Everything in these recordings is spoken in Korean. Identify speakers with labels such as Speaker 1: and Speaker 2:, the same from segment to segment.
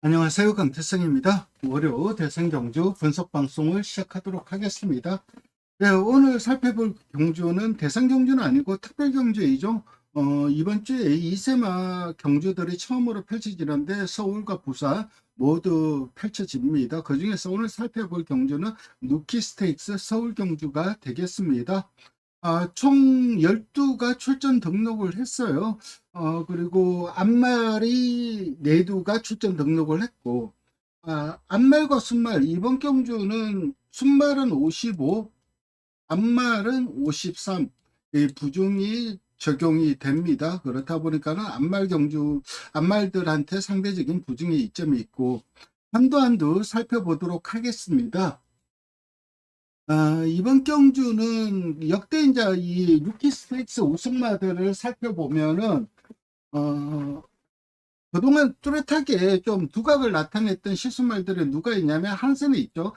Speaker 1: 안녕하세요. 강태성입니다. 월요 대선경주 분석방송을 시작하도록 하겠습니다. 네, 오늘 살펴볼 경주는 대선경주는 아니고 특별경주이죠. 이번 주에 이세마 경주들이 처음으로 펼쳐지는데 서울과 부산 모두 펼쳐집니다. 그 중에서 오늘 살펴볼 경주는 누키 스테이크스 서울 경주가 되겠습니다. 총 12가 출전 등록을 했어요. 그리고 앞말이 4두가 출전 등록을 했고, 앞말과 순말, 이번 경주는 순말은 55, 앞말은 53, 이 부중이 적용이 됩니다. 그렇다 보니까는 앞말들한테 상대적인 부중의 이점이 있고, 한두 살펴보도록 하겠습니다. 이번 경주는 역대 이제 이 루키 스테이크스 우승마들을 살펴보면은, 그동안 뚜렷하게 좀 두각을 나타냈던 시수말들이 누가 있냐면 한센이 있죠.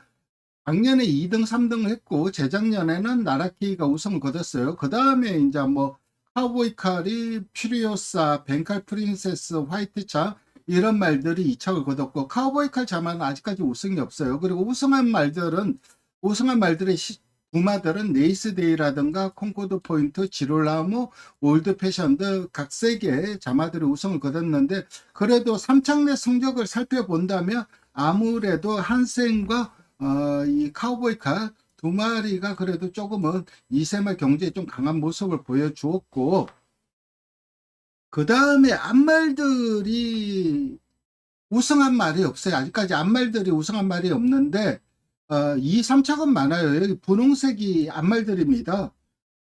Speaker 1: 작년에 2등, 3등을 했고, 재작년에는 나라키가 우승을 거뒀어요. 그 다음에 이제 뭐, 카우보이 칼이, 퓨리오사, 벤칼 프린세스, 화이트차, 이런 말들이 2착을 거뒀고, 카우보이 칼 자만은 아직까지 우승이 없어요. 그리고 우승한 말들의 부마들은 네이스데이라든가 콩코드 포인트, 지롤라무, 올드 패션드 각 3개 자마들이 우승을 거뒀는데, 그래도 3착 성적을 살펴본다면 아무래도 한센과 이 카우보이카 2마리가 그래도 조금은 이세마 경제에 좀 강한 모습을 보여주었고, 그 다음에 앞말들이 우승한 말이 없어요. 아직까지 앞말들이 우승한 말이 없는데, 2, 3착은 많아요. 여기 분홍색이 앞말들입니다.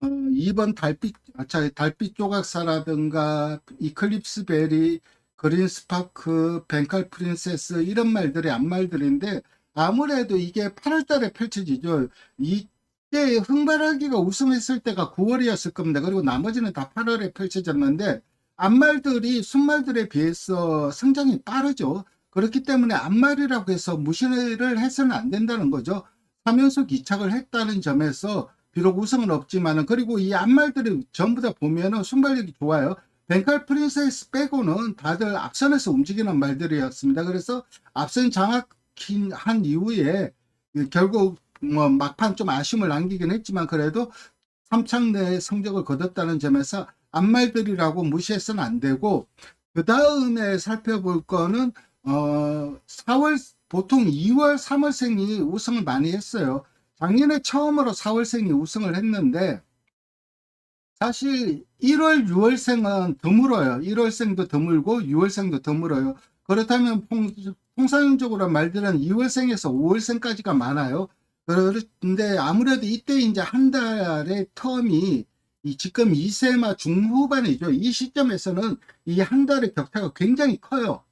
Speaker 1: 2번 달빛 조각사라든가 이클립스 베리, 그린 스파크, 벤칼 프린세스 이런 말들이 앞말들인데, 아무래도 이게 8월 달에 펼쳐지죠. 이때 흥바라기가 우승했을 때가 9월이었을 겁니다. 그리고 나머지는 다 8월에 펼쳐졌는데, 앞말들이 순말들에 비해서 성장이 빠르죠. 그렇기 때문에 앞말이라고 해서 무시를 해서는 안 된다는 거죠. 3연속 2착을 했다는 점에서 비록 우승은 없지만은, 그리고 이 앞말들이 전부 다 보면은 순발력이 좋아요. 벤칼 프린세스 빼고는 다들 앞선에서 움직이는 말들이었습니다. 그래서 앞선 장악한 이후에 결국 뭐 막판 좀 아쉬움을 남기긴 했지만, 그래도 3착 내 성적을 거뒀다는 점에서 앞말들이라고 무시해서는 안 되고, 그 다음에 살펴볼 거는 4월, 보통 2월, 3월생이 우승을 많이 했어요. 작년에 처음으로 4월생이 우승을 했는데, 사실 1월, 6월생은 드물어요. 1월생도 드물고 6월생도 드물어요. 그렇다면 통상적으로 말들은 2월생에서 5월생까지가 많아요. 그런데 아무래도 이때 이제 한 달의 텀이 지금 2세마 중후반이죠. 이 시점에서는 이 한 달의 격차가 굉장히 커요.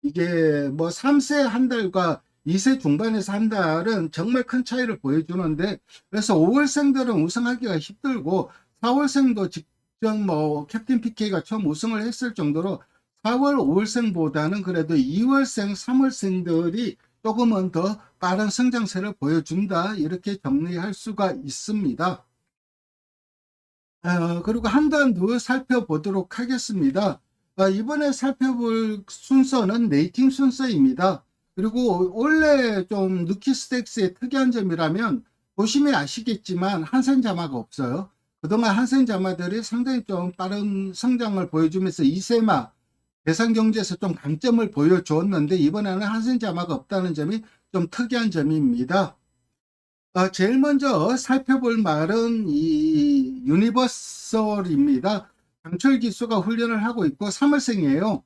Speaker 1: 이게 뭐 3세 한 달과 2세 중반에서 한 달은 정말 큰 차이를 보여주는데, 그래서 5월생들은 우승하기가 힘들고, 4월생도 직전 뭐 캡틴 PK가 처음 우승을 했을 정도로 4월 5월생보다는 그래도 2월생, 3월생들이 조금은 더 빠른 성장세를 보여준다, 이렇게 정리할 수가 있습니다. 그리고 한 단 더 살펴보도록 하겠습니다. 이번에 살펴볼 순서는 레이팅 순서입니다. 그리고 원래 좀 누키 스택스의 특이한 점이라면, 보시면 아시겠지만 한센 자마가 없어요. 그동안 한센 자마들이 상당히 좀 빠른 성장을 보여주면서 이세마 대상 경제에서 좀 강점을 보여주었는데, 이번에는 한센 자마가 없다는 점이 좀 특이한 점입니다. 제일 먼저 살펴볼 말은 이 유니버설입니다. 강철 기수가 훈련을 하고 있고 3월생이에요.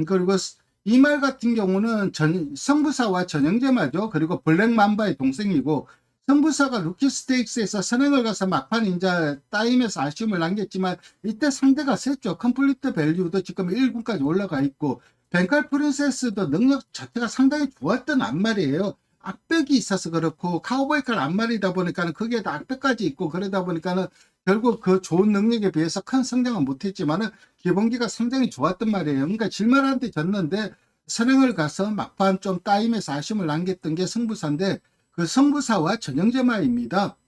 Speaker 1: 그리고 이 말 같은 경우는 성부사와 전형제마죠. 그리고 블랙맘바의 동생이고, 성부사가 루키 스테이크스에서 선행을 가서 막판 이제 따임에서 아쉬움을 남겼지만, 이때 상대가 셌죠. 컴플리트 밸류도 지금 1군까지 올라가 있고, 벤칼 프린세스도 능력 자체가 상당히 좋았던 앞말이에요. 악백이 있어서 그렇고, 카우보이칼 앞말이다 보니까는 거기에다 악백까지 있고, 그러다 보니까는 결국 그 좋은 능력에 비해서 큰 성장은 못했지만은 기본기가 상당히 좋았단 말이에요. 그러니까 질만한테 졌는데 선행을 가서 막판 좀 따임에서 아쉬움을 남겼던 게 성부사인데, 그 성부사와 전형제마입니다.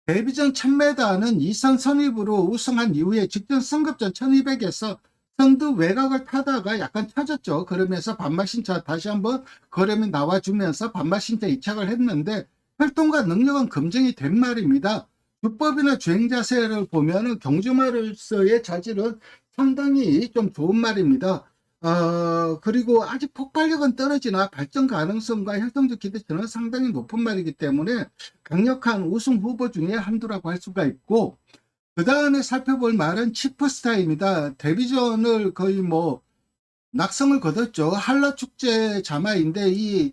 Speaker 1: 데뷔전 1000m는 2선 선입으로 우승한 이후에 직전 승급전 1200에서 선두 외곽을 타다가 약간 터졌죠. 그러면서 반마신차 다시 한번 걸음이 나와주면서 반마신차 이착을 했는데 활동과 능력은 검증이 된 말입니다. 주법이나 주행 자세를 보면은 경주마로서의 자질은 상당히 좀 좋은 말입니다. 그리고 아직 폭발력은 떨어지나 발전 가능성과 활동적 기대치는 상당히 높은 말이기 때문에 강력한 우승 후보 중에 한두라고 할 수가 있고, 그 다음에 살펴볼 말은 치프스타입니다. 데뷔전을 거의 뭐 낙성을 거뒀죠. 한라축제 자마인데 이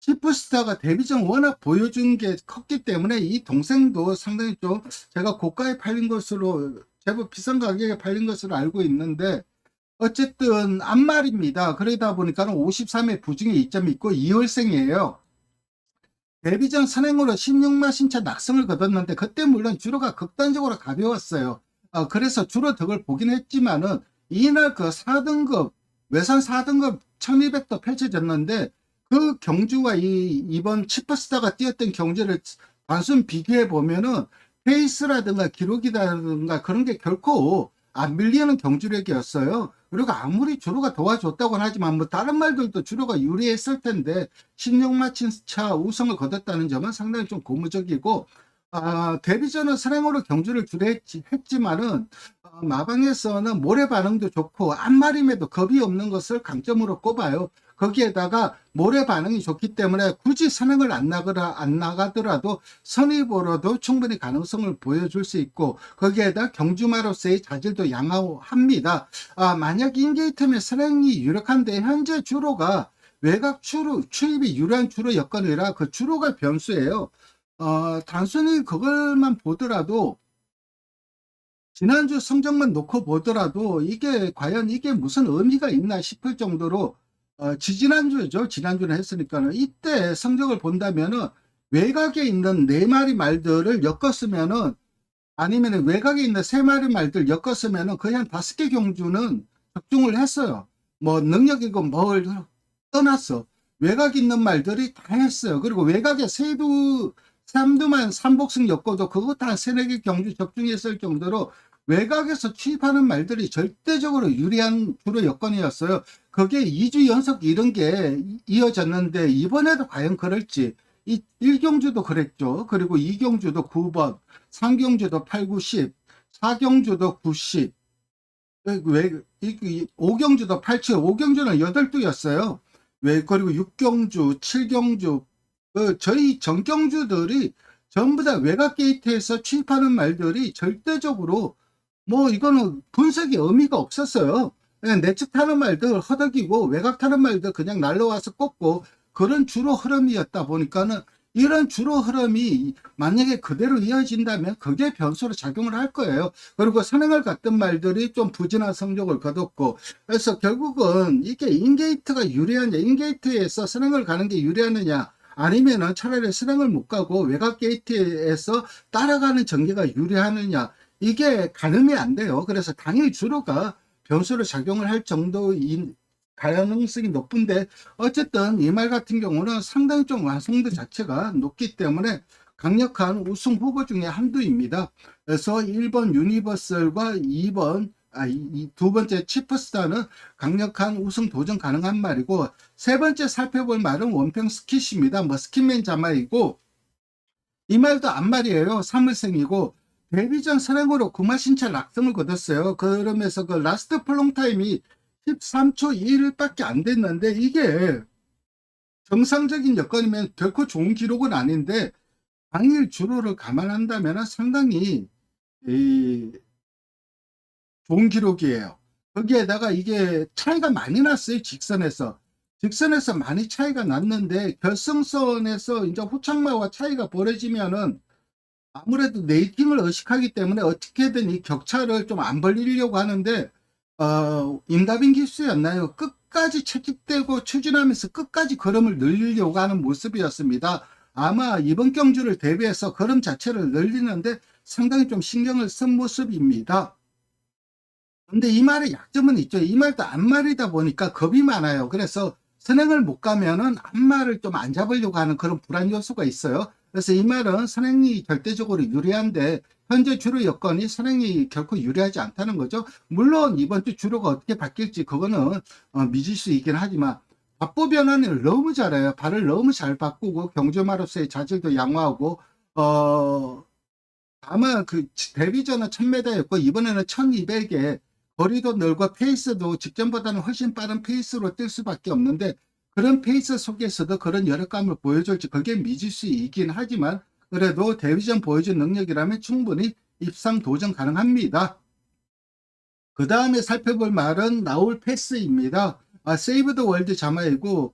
Speaker 1: 치프스타가 데뷔전 워낙 보여준 게 컸기 때문에 이 동생도 상당히 좀 제가 고가에 팔린 것으로, 제법 비싼 가격에 팔린 것으로 알고 있는데, 어쨌든 안말입니다. 그러다 보니까 53회 부중에 이점이 있고 2월생이에요. 데뷔전 선행으로 16만 신차 낙성을 거뒀는데 그때 물론 주로가 극단적으로 가벼웠어요. 그래서 주로 덕을 보긴 했지만은 이날 그 4등급 외산 4등급 1200도 펼쳐졌는데 그 경주와 이번 치퍼스타가 뛰었던 경주를 단순 비교해 보면은 페이스라든가 기록이라든가 그런 게 결코 안 밀리는 경주력이었어요. 그리고 아무리 주로가 도와줬다고 하지만 뭐 다른 말들도 주로가 유리했을 텐데 16마친차 우승을 거뒀다는 점은 상당히 좀 고무적이고, 데뷔전은 선행으로 경주를 주로 했지만은 마방에서는 모래 반응도 좋고 앞마림에도 겁이 없는 것을 강점으로 꼽아요. 거기에다가 모래 반응이 좋기 때문에 굳이 선행을 안 나가더라도 선입으로도 충분히 가능성을 보여줄 수 있고, 거기에다 경주마로서의 자질도 양호합니다. 만약 인게이트면 선행이 유력한데 현재 주로가 외곽 출입이 유리한 주로 여건이라 그 주로가 변수예요. 단순히 그걸만 보더라도 지난주 성적만 놓고 보더라도 이게 과연 이게 무슨 의미가 있나 싶을 정도로 지지난주죠. 지난주는 했으니까는 이때 성적을 본다면은 외곽에 있는 4마리 말들을 엮었으면은, 아니면 외곽에 있는 3마리 말들 엮었으면은 거의 한 5개 경주는 적중을 했어요. 뭐 능력이고 뭘 떠났어. 외곽에 있는 말들이 다 했어요. 그리고 외곽에 삼두만 삼복승 엮어도 그것도 한 3-4개 경주 적중했을 정도로 외곽에서 취입하는 말들이 절대적으로 유리한 주로 여건이었어요. 그게 2주 연속 이런 게 이어졌는데 이번에도 과연 그럴지. 1경주도 그랬죠. 그리고 2경주도 9번, 3경주도 8, 9, 10, 4경주도 9, 10, 5경주도 8, 7, 5경주는 8두였어요. 그리고 6경주, 7경주, 저희 전경주들이 전부 다 외곽 게이트에서 취입하는 말들이 절대적으로 뭐 이거는 분석이 의미가 없었어요. 그냥 내측 타는 말들 허덕이고 외곽 타는 말들 그냥 날라와서 꽂고 그런 주로 흐름이었다 보니까는, 이런 주로 흐름이 만약에 그대로 이어진다면 그게 변수로 작용을 할 거예요. 그리고 선행을 갔던 말들이 좀 부진한 성적을 거뒀고, 그래서 결국은 이게 인게이트가 유리하냐, 인게이트에서 선행을 가는 게 유리하느냐, 아니면은 차라리 선행을 못 가고 외곽 게이트에서 따라가는 전개가 유리하느냐, 이게 가늠이 안 돼요. 그래서 당일 주로가 변수로 작용을 할 정도인 가능성이 높은데, 어쨌든 이 말 같은 경우는 상당히 좀 완성도 자체가 높기 때문에 강력한 우승 후보 중에 한두입니다. 그래서 1번 유니버설과 2번 두 번째 치프스타는 강력한 우승 도전 가능한 말이고, 세 번째 살펴볼 말은 원평 스킷입니다. 뭐 스킷맨 자마이고, 이 말도 안말이에요. 3월생이고 데뷔전 선행으로 구마신차 낙성을 거뒀어요. 그러면서 그 라스트 플롱 타임이 13초 2일밖에 안 됐는데, 이게 정상적인 여건이면 결코 좋은 기록은 아닌데 당일 주로를 감안한다면 상당히 좋은 기록이에요. 거기에다가 이게 차이가 많이 났어요. 직선에서 많이 차이가 났는데 결승선에서 이제 후창마와 차이가 벌어지면은 아무래도 레이팅을 의식하기 때문에 어떻게든 이 격차를 좀 안 벌리려고 하는데, 임다빈 기수였나요? 끝까지 채찍대고 추진하면서 끝까지 걸음을 늘리려고 하는 모습이었습니다. 아마 이번 경주를 대비해서 걸음 자체를 늘리는데 상당히 좀 신경을 쓴 모습입니다. 근데 이 말의 약점은 있죠. 이 말도 앞말이다 보니까 겁이 많아요. 그래서 선행을 못 가면은 앞말을 좀 안 잡으려고 하는 그런 불안 요소가 있어요. 그래서 이 말은 선행이 절대적으로 유리한데 현재 주로 여건이 선행이 결코 유리하지 않다는 거죠. 물론 이번 주 주로가 어떻게 바뀔지 그거는 미지수이긴 하지만 박보 변환을 너무 잘해요. 발을 너무 잘 바꾸고 경주마로서의 자질도 양호하고 다만 그 데뷔 전은 1000m였고 이번에는 1200에 거리도 넓고 페이스도 직전보다는 훨씬 빠른 페이스로 뛸 수밖에 없는데 그런 페이스 속에서도 그런 여력감을 보여줄지 그게 미지수이긴 하지만 그래도 데뷔 전 보여준 능력이라면 충분히 입상 도전 가능합니다. 그 다음에 살펴볼 말은 나올 패스입니다. 세이브 더 월드 자마이고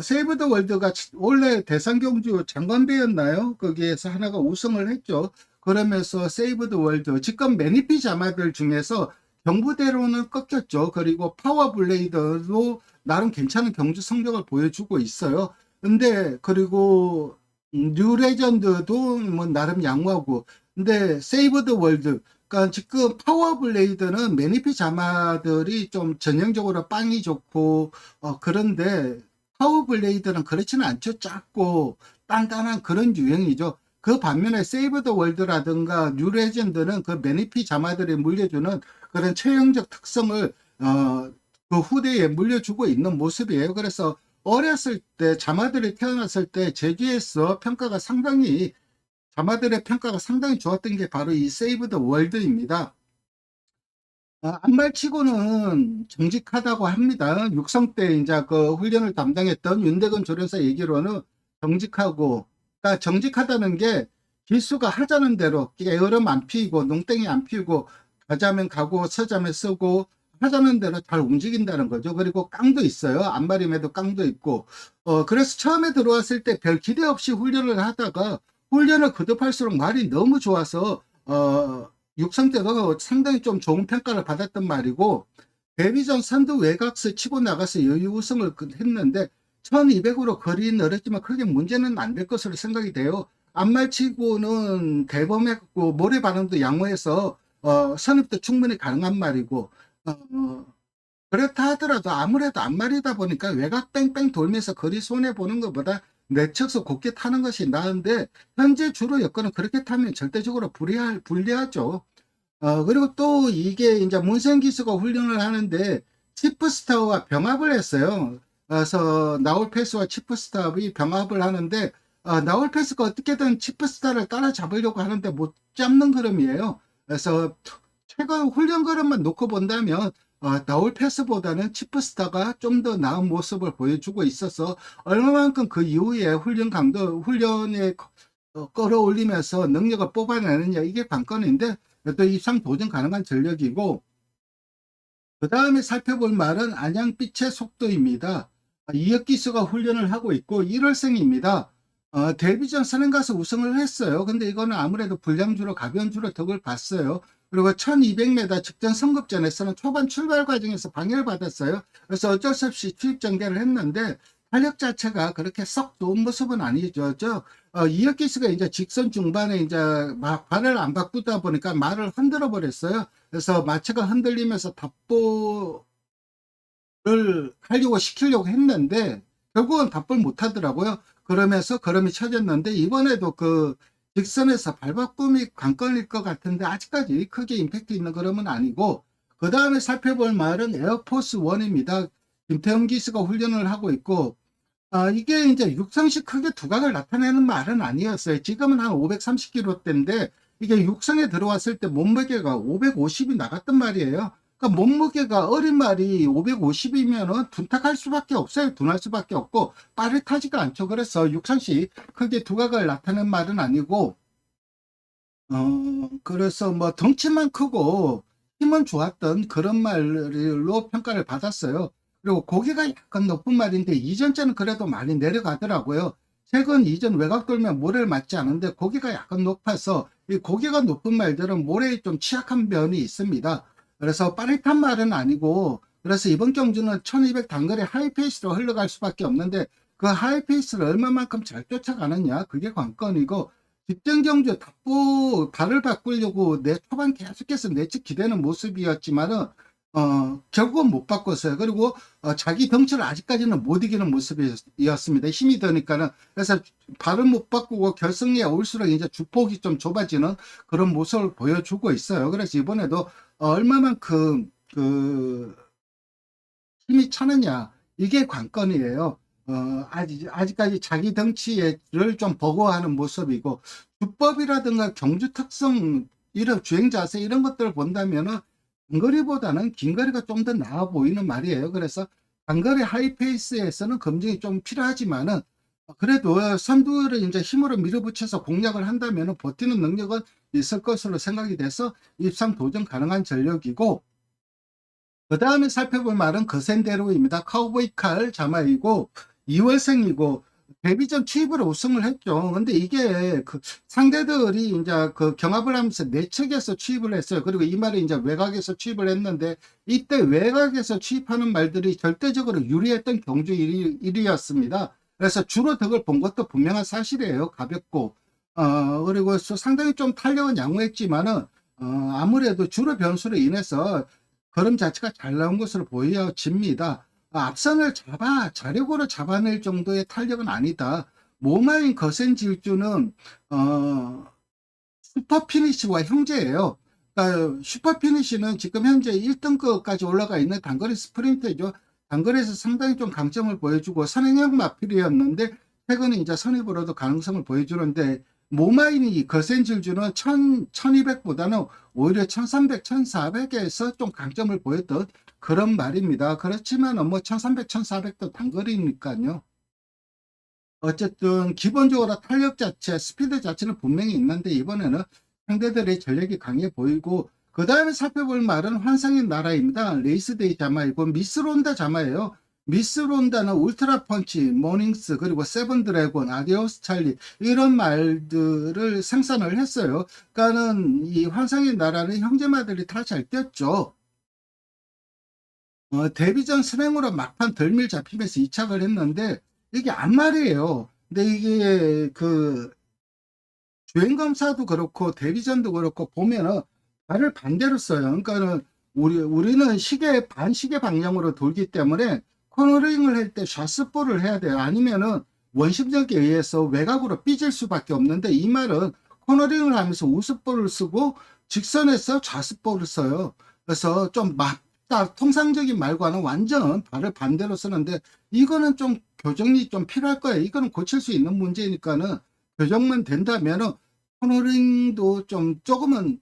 Speaker 1: 세이브 더 월드가 원래 대상경주 장관배였나요? 거기에서 하나가 우승을 했죠. 그러면서 세이브 더 월드 지금 매니피 자마들 중에서 경부대로는 꺾였죠. 그리고 파워블레이더도 나름 괜찮은 경주 성적을 보여주고 있어요. 근데 그리고 뉴 레전드도 뭐 나름 양호하고 근데 세이브 더 월드 그러니까 지금 파워블레이드는 매니피 자마들이 좀 전형적으로 빵이 좋고 그런데 파워블레이드는 그렇지는 않죠. 작고 단단한 그런 유형이죠. 그 반면에 세이브 더 월드라든가 뉴 레전드는 그 매니피 자마들이 물려주는 그런 체형적 특성을 그 후대에 물려주고 있는 모습이에요. 그래서 어렸을 때 자마들이 태어났을 때 제주에서 자마들의 평가가 상당히 좋았던 게 바로 이 세이브 더 월드입니다. 안말치고는 정직하다고 합니다. 육성 때 이제 그 훈련을 담당했던 윤대근 조련사 얘기로는 정직하고, 그러니까 정직하다는 게 기수가 하자는 대로 게으름 안 피우고 농땡이 안 피우고 가자면 가고 서자면 쓰고 하자는 대로 잘 움직인다는 거죠. 그리고 깡도 있어요. 안마림에도 깡도 있고. 그래서 처음에 들어왔을 때 별 기대 없이 훈련을 하다가 훈련을 거듭할수록 말이 너무 좋아서 육성 때도 상당히 좀 좋은 평가를 받았던 말이고 데뷔 전 선두 외곽스 치고 나가서 여유 우승을 했는데 1200으로 거리는 어렵지만 크게 문제는 안 될 것으로 생각이 돼요. 안말치고는 대범했고 모래 반응도 양호해서 선입도 충분히 가능한 말이고 그렇다 하더라도 아무래도 안말이다 보니까 외곽 뺑뺑 돌면서 거리 손해보는 것보다 내쳐서 곱게 타는 것이 나은데 현재 주로 여건은 그렇게 타면 절대적으로 불리하죠. 그리고 또 이게 이제 문sen 기수가 훈련을 하는데 치프스타와 병합을 했어요. 그래서 나홀패스와 치프스타이 병합을 하는데 나홀패스가 어떻게든 치프스타를 따라잡으려고 하는데 못 잡는 걸음이에요. 그래서 최근 훈련 걸음만 놓고 본다면 나홀패스보다는 치프스타가 좀 더 나은 모습을 보여주고 있어서 얼마만큼 그 이후에 훈련에 끌어올리면서 능력을 뽑아내느냐 이게 관건인데 또 입상 도전 가능한 전력이고 그 다음에 살펴볼 말은 안양빛의 속도입니다. 이혁기수가 훈련을 하고 있고 1월생입니다. 데뷔 전 선행가서 우승을 했어요. 근데 이거는 아무래도 불량주로 가벼운 주로 덕을 봤어요. 그리고 1200m 직전 성급전에서는 초반 출발 과정에서 방해를 받았어요. 그래서 어쩔 수 없이 투입 전개를 했는데 탄력 자체가 그렇게 썩 좋은 모습은 아니죠. 이혁기수가 이제 직선 중반에 이제 발을 안 바꾸다 보니까 말을 흔들어 버렸어요. 그래서 마체가 흔들리면서 답보 하려고 시키려고 했는데 결국은 답을 못 하더라고요. 그러면서 걸음이 쳐졌는데 이번에도 그 직선에서 발바꿈이 관건일 것 같은데 아직까지 크게 임팩트 있는 걸음은 아니고 그 다음에 살펴볼 말은 에어포스 1입니다. 김태형 기수가 훈련을 하고 있고 이게 이제 육성시 크게 두각을 나타내는 말은 아니었어요. 지금은 한 530kg대인데 이게 육성에 들어왔을 때 몸무게가 550이 나갔단 말이에요. 그러니까 몸무게가 어린 말이 550이면은 둔탁할 수밖에 없어요. 둔할 수밖에 없고 빠릿하지가 않죠. 그래서 육상시 크게 두각을 나타낸 말은 아니고 그래서 뭐 덩치만 크고 힘은 좋았던 그런 말로 평가를 받았어요. 그리고 고개가 약간 높은 말인데 이전째는 그래도 많이 내려가더라고요. 최근 이전 외곽 돌면 모래를 맞지 않은데 고개가 약간 높아서 이 고개가 높은 말들은 모래에 좀 취약한 면이 있습니다. 그래서 빠릿한 말은 아니고 그래서 이번 경주는 1200 단거리 하이페이스로 흘러갈 수밖에 없는데 그 하이페이스를 얼마만큼 잘 쫓아가느냐 그게 관건이고 직전 경주 답보 발을 바꾸려고 내 초반 계속해서 내측 기대는 모습이었지만은 결국은 못 바꿨어요. 그리고 자기 덩치를 아직까지는 못 이기는 모습이었습니다. 힘이 드니까는. 그래서 발을 못 바꾸고 결승에 올수록 이제 주폭이 좀 좁아지는 그런 모습을 보여주고 있어요. 그래서 이번에도 얼마만큼 힘이 차느냐, 이게 관건이에요. 아직까지 자기 덩치를 좀 버거워하는 모습이고, 주법이라든가 경주 특성, 이런 주행 자세 이런 것들을 본다면은 단거리보다는 긴거리가 좀 더 나아 보이는 말이에요. 그래서 단거리 하이페이스에서는 검증이 좀 필요하지만은 그래도 선두를 이제 힘으로 밀어붙여서 공략을 한다면은 버티는 능력은 있을 것으로 생각이 돼서 입상 도전 가능한 전력이고, 그 다음에 살펴볼 말은 거센대로입니다. 카우보이 칼 자마이고 2월생이고 데뷔전 투입으로 우승을 했죠. 근데 이게 상대들이 이제 경합을 하면서 내측에서 투입을 했어요. 그리고 이 말이 이제 외곽에서 투입을 했는데, 이때 외곽에서 투입하는 말들이 절대적으로 유리했던 경주 1위였습니다. 그래서 주로 덕을 본 것도 분명한 사실이에요. 가볍고 그리고 상당히 좀 탄력은 양호했지만은 아무래도 주로 변수로 인해서 걸음 자체가 잘 나온 것으로 보여집니다. 앞선을 자력으로 잡아낼 정도의 탄력은 아니다. 모마인 거센 질주는 슈퍼 피니시와 형제예요. 그러니까 슈퍼 피니시는 지금 현재 1등급까지 올라가 있는 단거리 스프린터죠. 단거리에서 상당히 좀 강점을 보여주고 선행형 마필이었는데 최근에 이제 선입으로도 가능성을 보여주는데, 모마인이 거센 질주는 1200보다는 오히려 1300, 1400에서 좀 강점을 보였던 그런 말입니다. 그렇지만 뭐 1300, 1400도 단거리니까요. 어쨌든 기본적으로 탄력 자체, 스피드 자체는 분명히 있는데 이번에는 상대들의 전력이 강해 보이고, 그 다음에 살펴볼 말은 환상의 나라입니다. 레이스데이 자마이고 미스론다 자마예요. 미스론다는 울트라 펀치, 모닝스, 그리고 세븐 드래곤, 아디오스 찰리 이런 말들을 생산을 했어요. 그러니까는 이 환상의 나라는 형제마들이 다 잘 뛰었죠. 데뷔전 선행으로 막판 덜밀 잡히면서 이착을 했는데 이게 안말이에요. 근데 이게 주행검사도 그렇고 데뷔전도 그렇고 보면은 발을 반대로 써요. 그러니까는 우리는 반시계 방향으로 돌기 때문에 코너링을 할 때 샷스볼을 해야 돼요. 아니면은 원심력에 의해서 외곽으로 삐질 수밖에 없는데, 이 말은 코너링을 하면서 우스볼을 쓰고 직선에서 좌스볼을 써요. 그래서 좀 맞다, 통상적인 말과는 완전 발을 반대로 쓰는데, 이거는 좀 교정이 좀 필요할 거예요. 이거는 고칠 수 있는 문제니까는 교정만 된다면은 코너링도 좀 조금은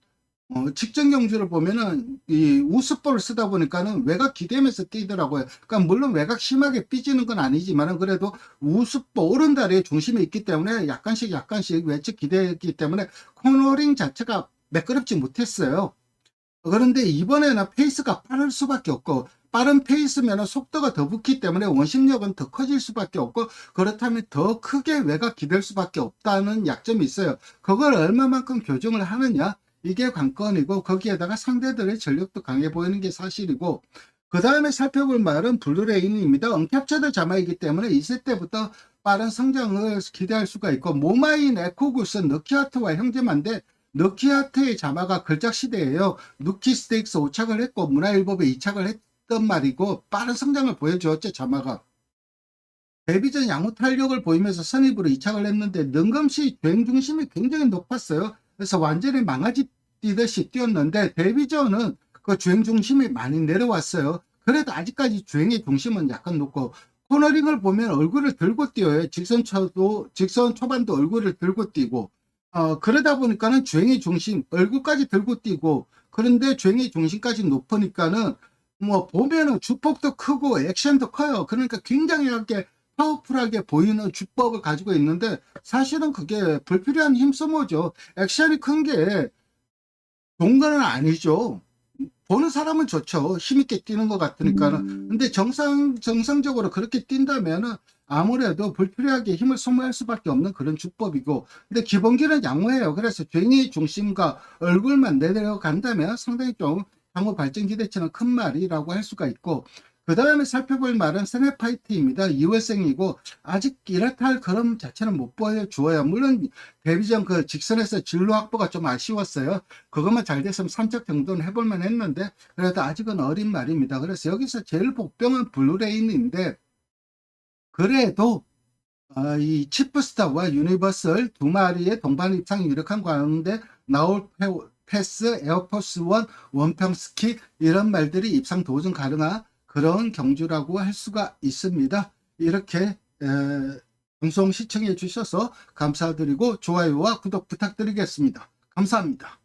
Speaker 1: 직전 경주를 보면은 이 우스볼을 쓰다 보니까는 외곽 기대면서 뛰더라고요. 그러니까 물론 외곽 심하게 삐지는 건 아니지만은 그래도 우스볼 오른다리에 중심이 있기 때문에 약간씩 외측 기대했기 때문에 코너링 자체가 매끄럽지 못했어요. 그런데 이번에는 페이스가 빠를 수밖에 없고, 빠른 페이스면 속도가 더 붙기 때문에 원심력은 더 커질 수밖에 없고, 그렇다면 더 크게 외곽 기댈 수밖에 없다는 약점이 있어요. 그걸 얼마만큼 교정을 하느냐, 이게 관건이고, 거기에다가 상대들의 전력도 강해 보이는 게 사실이고, 그 다음에 살펴볼 말은 블루레인입니다. 언캡처드 자마이기 때문에 2세 때부터 빠른 성장을 기대할 수가 있고, 모마인 에코구스 너키하트와 형제만데 너키하트의 자마가 걸작 시대예요. 누키 스테이크스 5착을 했고 문화일보에 2착을 했던 말이고, 빠른 성장을 보여주었죠. 자마가 데뷔전 양호 탄력을 보이면서 선입으로 2착을 했는데 능금시 주행 중심이 굉장히 높았어요. 그래서 완전히 망아지 뛰듯이 뛰었는데 데뷔전은 그 주행 중심이 많이 내려왔어요. 그래도 아직까지 주행의 중심은 약간 높고, 코너링을 보면 얼굴을 들고 뛰어요. 직선 초반도 얼굴을 들고 뛰고, 그러다 보니까는 주행의 중심, 얼굴까지 들고 뛰고, 그런데 주행의 중심까지 높으니까는 뭐 보면은 주폭도 크고 액션도 커요. 그러니까 굉장히 이렇게 파워풀하게 보이는 주법을 가지고 있는데, 사실은 그게 불필요한 힘소모죠. 액션이 큰 게 좋은 건 아니죠. 보는 사람은 좋죠. 힘있게 뛰는 것 같으니까는. 근데 정상적으로 그렇게 뛴다면은 아무래도 불필요하게 힘을 소모할 수밖에 없는 그런 주법이고, 근데 기본기는 양호해요. 그래서 주행의 중심과 얼굴만 내려간다면 상당히 좀 향후 발전 기대치는 큰 말이라고 할 수가 있고, 그 다음에 살펴볼 말은 스냅파이트입니다. 2월생이고 아직 이렇다 할 그런 자체는 못 보여주어요. 물론 데뷔전 그 직선에서 진로 확보가 좀 아쉬웠어요. 그것만 잘 됐으면 3척 정도는 해볼만 했는데 그래도 아직은 어린 말입니다. 그래서 여기서 제일 복병은 블루레인인데 그래도 이 치프스타와 유니버설 두 마리의 동반 입상이 유력한 가운데 나올 패스, 에어포스 원, 원평스키 이런 말들이 입상 도전 가능한 그런 경주라고 할 수가 있습니다. 이렇게 방송 시청해 주셔서 감사드리고 좋아요와 구독 부탁드리겠습니다. 감사합니다.